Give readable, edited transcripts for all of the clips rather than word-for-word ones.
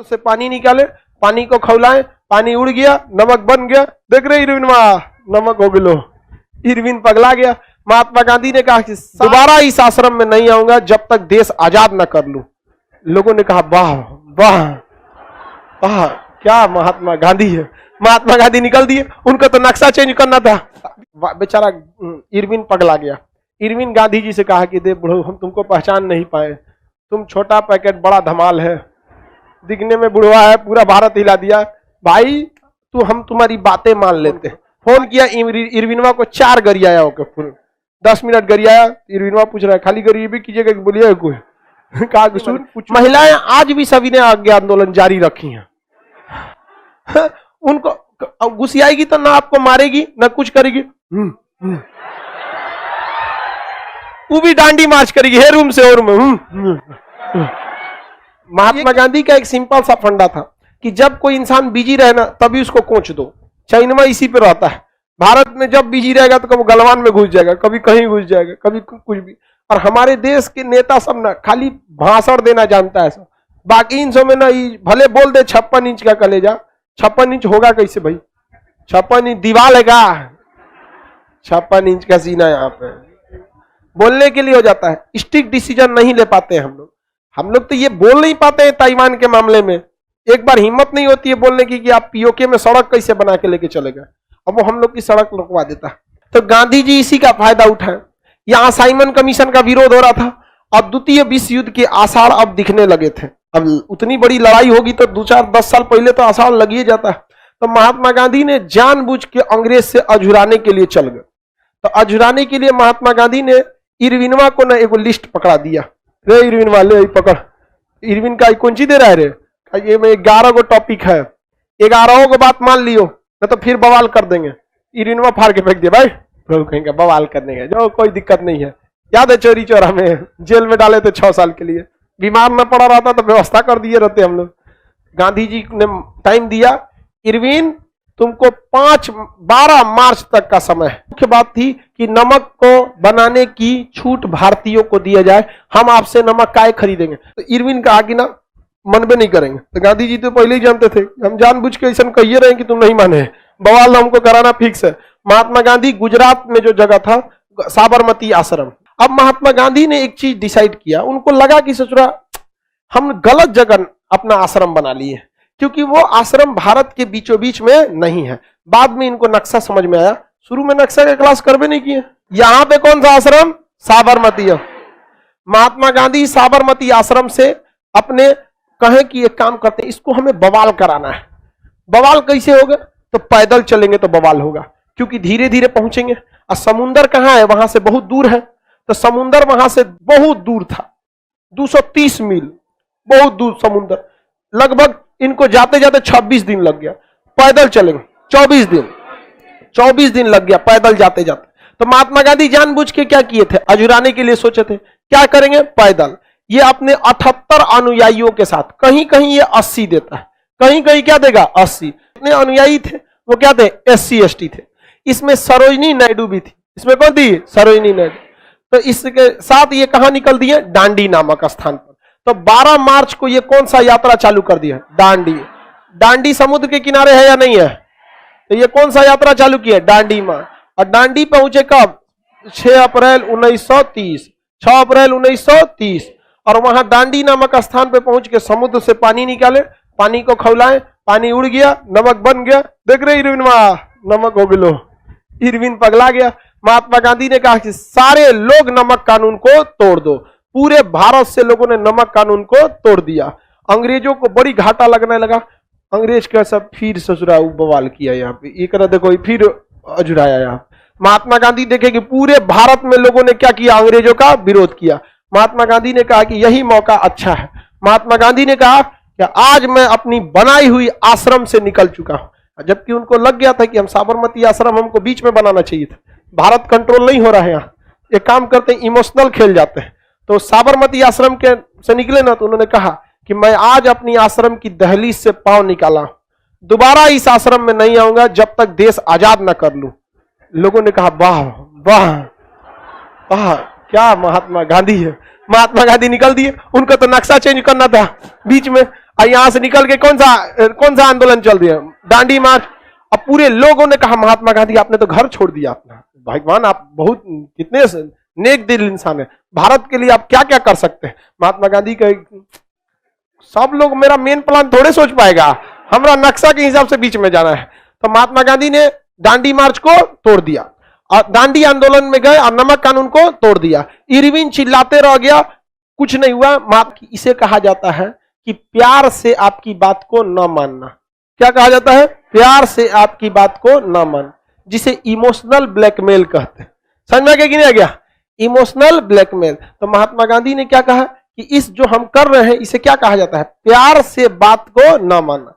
से पानी निकाले, पानी को खौलाए, पानी उड़ गया, नमक बन गया। देख रहे इरविनवा, नमक हो गलो। इरविन पगला गया। महात्मा गांधी ने कहा कि दोबारा इस आश्रम में नहीं आऊंगा जब तक देश आजाद न कर लूं। लोगों ने कहा वाह वाह वाह, क्या महात्मा गांधी है। महात्मा गांधी निकल दिए, उनको तो नक्शा चेंज करना था। बेचारा इरविन पगला गया। इरविन गांधी जी से कहा कि दे बुढ़ो, हम तुमको पहचान नहीं पाए, तुम छोटा पैकेट बड़ा धमाल है, दिखने में बुढ़वा है, पूरा भारत हिला दिया। भाई तू, हम तुम्हारी बातें मान लेते। फोन किया इरविनवा को, 4 गरियाया होकर फुल 10 मिनट गरियाया। इरविनवा पूछ रहा है खाली गरीबी कीजिएगा कि बोलिए कोई। कहा सुन, महिलाएं आज भी सभी ने आगे आंदोलन जारी रखी हैं। उनको गुस्सियाएगी तो ना आपको मारेगी ना कुछ करेगी, वो भी डांडी मार्च करेगी, हे रूम से और में। महात्मा गांधी का एक सिंपल सा फंडा था कि जब कोई इंसान बिजी रहे ना तभी उसको कोच दो। चाइना इसी पे रहता है। भारत में जब बिजी रहेगा तो कभी गलवान में घुस जाएगा, कभी कहीं घुस जाएगा, कभी कुछ भी। और हमारे देश के नेता सब ना खाली भाषण देना जानता है सब। बाकी इन सब में ना भले बोल दे 56 इंच का कलेजा, 56 इंच होगा कैसे भाई? 56 इंच दीवार है का? 56 इंच का सीना यहाँ पे बोलने के लिए हो जाता है। स्ट्रिक्ट डिसीजन नहीं ले पाते हैं हम लोग तो ये बोल नहीं पाते हैं। ताइवान के मामले में एक बार हिम्मत नहीं होती है बोलने की कि आप पीओके में सड़क कैसे बना के लेके चलेगा। अब वो हम लोग की सड़क रुकवा देता। तो गांधी जी इसी का फायदा उठाए। यहाँ साइमन कमीशन का विरोध हो रहा था। अब द्वितीय विश्व युद्ध के आसार अब दिखने लगे थे। अब उतनी बड़ी लड़ाई होगी तो 2-4-10 साल पहले तो आसार लग ही जाता है। तो महात्मा गांधी ने जानबूझ के अंग्रेज से अझुराने के लिए चल गए। तो अझुराने के लिए महात्मा गांधी ने इरविनवा को ना एक लिस्ट पकड़ा दिया। रे इरविनवा ले पकड़। इरविन का कौन सी दे रहा है रे? ये में 11 गो टॉपिक है, 11 को बात मान लियो न तो फिर बवाल कर देंगे। इरविनवा फाड़ के फेंक दिया। भाई प्रभु कहेंगे बवाल करने का जो कोई दिक्कत नहीं है। याद है चोरी चोरा में जेल में डाले थे 6 साल के लिए, बीमार न पड़ा रहता तो व्यवस्था कर दिए रहते हम लोग। गांधी जी ने टाइम दिया, इरविन तुमको 12 मार्च तक का समय है। मुख्य बात थी कि नमक को बनाने की छूट भारतीयों को दिया जाए, हम आपसे नमक काय खरीदेंगे। तो इरविन कहा कि ना मनबे नहीं करेंगे। तो गांधी जी तो पहले ही जानते थे, हम जानबूझ के ऐसा कहिए रहे कि तुम नहीं माने, बवाल हमको कराना फिक्स है। महात्मा गांधी गुजरात में जो जगह था साबरमती आश्रम। अब महात्मा गांधी ने एक चीज डिसाइड किया, उनको लगा कि ससुरा हम गलत जगह अपना आश्रम बना लिए, क्योंकि वो आश्रम भारत के बीचों बीच में नहीं है। बाद में इनको नक्शा समझ में आया, शुरू में नक्शा का क्लास करवे नहीं किए। यहां पे कौन सा आश्रम? साबरमती। महात्मा गांधी साबरमती आश्रम से अपने कहे कि एक काम करते हैं, इसको हमें बवाल कराना है। बवाल कैसे होगा? तो पैदल चलेंगे तो बवाल होगा, क्योंकि धीरे धीरे पहुंचेंगे। और समुंदर कहां है? वहां से बहुत दूर है। तो समुंदर वहां से बहुत दूर था, 230 मील, बहुत दूर समुंदर। लगभग इनको जाते जाते 26 दिन लग गया। पैदल चलेंगे 24 दिन लग गया पैदल जाते जाते। तो महात्मा गांधी जानबूझ के क्या किए थे? अझुराने के लिए सोचे थे। क्या करेंगे? पैदल। ये अपने 78 अनुयायियों के साथ, कहीं कहीं ये 80 देता है, कहीं कहीं क्या देगा? 80। इतने अनुयायी थे, वो क्या थे? SC ST थे। इसमें सरोजिनी नायडू भी थी। इसमें कौन थी? सरोजिनी नायडू। तो इसके साथ ये कहां निकल दिए? डांडी नामक स्थान पर। तो 12 मार्च को ये कौन सा यात्रा चालू कर दिया? डांडी। डांडी समुद्र के किनारे है या नहीं है? तो ये कौन सा यात्रा चालू किया? डांडी मार्च। और डांडी पहुंचे कब? 6 अप्रैल 1930। 6 अप्रैल 1930। और वहां डांडी नामक स्थान पे पहुंच के समुद्र से पानी निकाले, पानी को खौलाए, पानी उड़ गया, नमक बन गया। देख रहे इरविनवा, नमक हो गलो। इरविन पगला गया। महात्मा गांधी ने कहा कि सारे लोग नमक कानून को तोड़ दो। पूरे भारत से लोगों ने नमक कानून को तोड़ दिया। अंग्रेजों को बड़ी घाटा लगने लगा। अंग्रेज का सब फिर ससुरा बवाल किया यहाँ पे, एक देखो फिर अजुराया यहाँ। महात्मा गांधी देखे कि पूरे भारत में लोगों ने क्या किया? अंग्रेजों का विरोध किया। महात्मा गांधी ने कहा कि यही मौका अच्छा है। महात्मा गांधी ने कहा कि आज मैं अपनी बनाई हुई आश्रम से निकल चुका हूं। जबकि उनको लग गया था कि हम साबरमती आश्रम हमको बीच में बनाना चाहिए था, भारत कंट्रोल नहीं हो रहा है यहाँ। एक काम करते हैं, इमोशनल खेल जाते हैं। तो साबरमती आश्रम के से निकले ना, तो उन्होंने कहा कि मैं आज अपनी आश्रम की दहलीज से पांव निकाला, दोबारा इस आश्रम में नहीं आऊंगा जब तक देश आजाद न कर लूं। लोगों ने कहा वाह वाह वाह, क्या महात्मा गांधी है। महात्मा गांधी निकल दिए, उनको तो नक्शा चेंज करना था बीच में। और यहां से निकल के कौन सा आंदोलन चल दिया, दांडी मार्च। अब पूरे लोगों ने कहा महात्मा गांधी आपने तो घर छोड़ दिया अपना, भगवान आप बहुत कितने नेक दिल इंसान है, भारत के लिए आप क्या क्या कर सकते हैं। महात्मा गांधी का सब लोग मेरा मेन प्लान थोड़े सोच पाएगा, हमारा नक्शा के हिसाब से बीच में जाना है। तो महात्मा गांधी ने दांडी मार्च को तोड़ दिया और दांडी आंदोलन में गए और नमक कानून को तोड़ दिया। इरविन चिल्लाते रह गया, कुछ नहीं हुआ। इसे कहा जाता है कि प्यार से आपकी बात को न मानना। क्या कहा जाता है? प्यार से आपकी बात को न मान, जिसे इमोशनल ब्लैकमेल कहते हैं। समझ में आ गया कि नहीं आ गया? Emotional blackmail. तो महात्मा गांधी ने क्या कहा कि इस जो हम कर रहे हैं इसे क्या कहा जाता है? प्यार से बात को न मानना।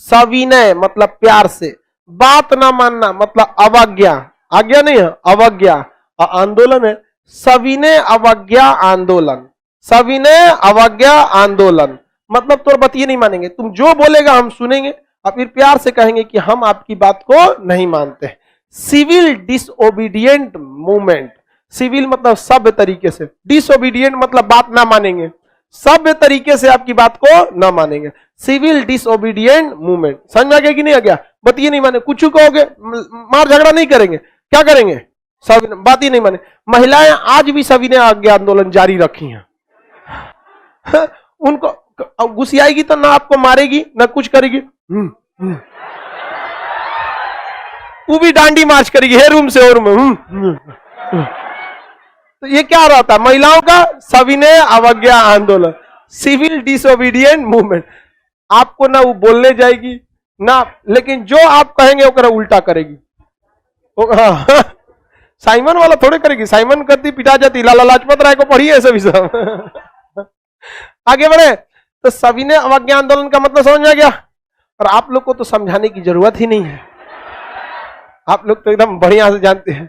सविनय मतलब प्यार से, बात न मानना मतलब अवज्ञा, आज्ञा नहीं है, अवज्ञा। आंदोलन है सविनय अवज्ञा आंदोलन, सविनय अवज्ञा आंदोलन मतलब तोर बतिए नहीं मानेंगे, तुम जो बोलेगा हम सुनेंगे और फिर प्यार से कहेंगे कि हम आपकी बात को नहीं मानते। सिविल डिसओबीडियंट मूवमेंट, सिविल मतलब सभ्य तरीके से, डिसओबीडियंट मतलब बात ना मानेंगे, सभ्य तरीके से आपकी बात को ना मानेंगे। Civil disobedient movement. समझ में आ गया कि नहीं आ गया? बतिए नहीं माने, कुछ कहोगे मार झगड़ा नहीं करेंगे, क्या करेंगे? बात ही नहीं माने। महिलाएं आज भी सविनय आज्ञा आंदोलन जारी रखी हैं। उनको गुस्सियाएगी तो ना आपको मारेगी ना कुछ करेगी, वो भी डांडी मार्च करेगी हे रूम से और रूम। तो ये क्या रहता है? महिलाओं का सविनय अवज्ञा आंदोलन, सिविल डिसओबीडियंट मूवमेंट। आपको ना वो बोलने जाएगी ना, लेकिन जो आप कहेंगे वो उल्टा करेगी। साइमन वाला थोड़े करेगी, साइमन करती पिटा जाती। लाला लाजपत राय को पढ़िए सभी सब। आगे बढ़े तो सविनय अवज्ञा आंदोलन का मतलब समझ में आ गया। और आप लोग को तो समझाने की जरूरत ही नहीं है, आप लोग तो एकदम बढ़िया से जानते हैं।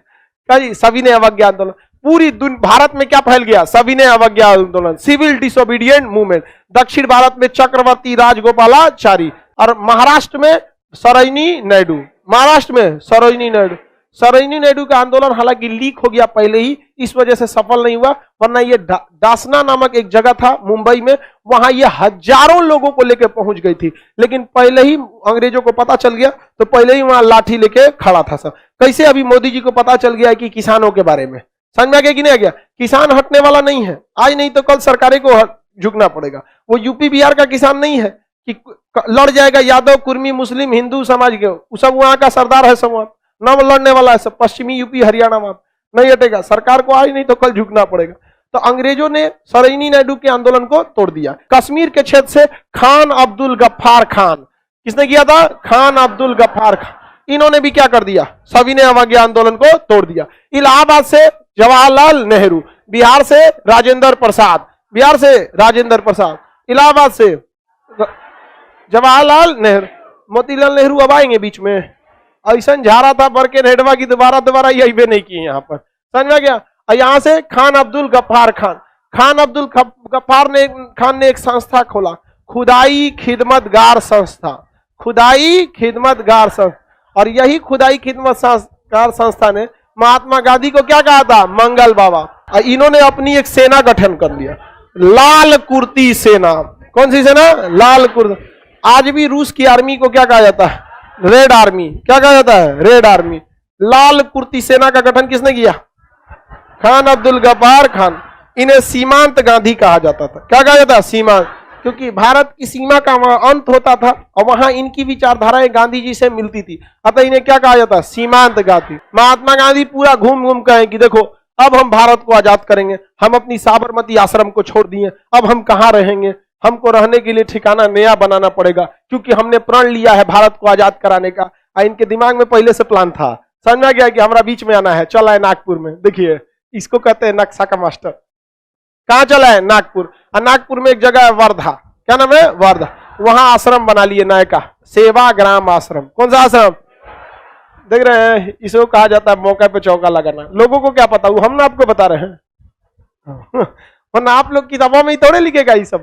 क्या जी? सविनय अवज्ञा आंदोलन पूरी भारत में क्या फैल गया? सविनय अवज्ञा आंदोलन, सिविल डिसोबीडिएंट मूवमेंट। दक्षिण भारत में चक्रवर्ती राजगोपालाचारी और महाराष्ट्र में सरोजिनी नायडू, महाराष्ट्र में सरोजिनी नायडू। सरोजिनी नायडू का आंदोलन हालांकि लीक हो गया पहले ही, इस वजह से सफल नहीं हुआ, वरना ये दासना नामक एक जगह था मुंबई में, वहां ये हजारों लोगों को लेकर पहुंच गई थी। लेकिन पहले ही अंग्रेजों को पता चल गया तो पहले ही वहां लाठी लेके खड़ा था सब। कैसे अभी मोदी जी को पता चल गया कि किसानों के बारे में, समझ में आ गया कि नहीं आ गया? किसान हटने वाला नहीं है, आज नहीं तो कल सरकारें को झुकना पड़ेगा। वो यूपी बिहार का किसान नहीं है कि लड़ जाएगा यादव कुर्मी मुस्लिम हिंदू समाज के, सब वहां का सरदार है, सब न लड़ने वाला है, सब पश्चिमी यूपी हरियाणा में नहीं हटेगा। सरकार को आज नहीं तो कल झुकना पड़ेगा। तो अंग्रेजों ने सरोजिनी नायडू के आंदोलन को तोड़ दिया। कश्मीर के क्षेत्र से खान अब्दुल गफ्फार खान, किसने किया था? खान अब्दुल गफ्फार खान। इन्होंने भी क्या कर दिया? सविनय अवज्ञा आंदोलन को तोड़ दिया। इलाहाबाद से जवाहरलाल नेहरू, बिहार से राजेंद्र प्रसाद, बिहार से राजेंद्र प्रसाद, इलाहाबाद से जवाहरलाल नेहरू। मोतीलाल नेहरू अब आएंगे बीच में, ऐसा झारा था बर के नेडवा की दोबारा यही भी नहीं की यहाँ पर, समझ में गया? यहां से खान अब्दुल गफ्फार खान, खान अब्दुल गफ्फार खान ने एक संस्था खोला, खुदाई खिदमतगार संस्था, खुदाई खिदमतगार संस्था। और यही खुदाई खिदमतगार संस्था ने महात्मा गांधी को क्या कहा था? मंगल बाबा। इन्होंने अपनी एक सेना गठन कर लिया, लाल कुर्ती सेना। कौन सी सेना? लाल कुर्ती। आज भी रूस की आर्मी को क्या कहा जाता है? Red army. क्या कहा जाता है? Red army. लाल कुर्ती सेना का गठन किसने किया? खान अब्दुल गफ्फार खान। इन्हें सीमांत गांधी कहा जाता था। क्या कहा जाता है? सीमांत, क्योंकि भारत की सीमा का वहां अंत होता था और वहां इनकी विचारधाराएं गांधी जी से मिलती थी, अतः इन्हें क्या कहा जाता है? सीमांत गांधी। महात्मा गांधी पूरा घूम घूम कहे कि देखो अब हम भारत को आजाद करेंगे, हम अपनी साबरमती आश्रम को छोड़ दिए, अब हम कहां रहेंगे, हमको रहने के लिए ठिकाना नया बनाना पड़ेगा, क्योंकि हमने प्रण लिया है भारत को आजाद कराने का। इनके दिमाग में पहले से प्लान था, समझ में गया कि हमारा बीच में आना है, चला है नागपुर में। देखिए इसको कहते हैं नक्शा का मास्टर। कहां चला है? नागपुर। और नागपुर में एक जगह है वर्धा, क्या नाम है? वर्धा। वहां आश्रम बना लिए नए का, सेवाग्राम आश्रम। कौन सा आश्रम? देख रहे हैं, इसको कहा जाता है मौके पे चौका लगाना। लोगों को क्या पता, वो हम ना आपको बता रहे हैं। वरना आप लोग किताबों में ही थोड़े लिखेगा ये सब।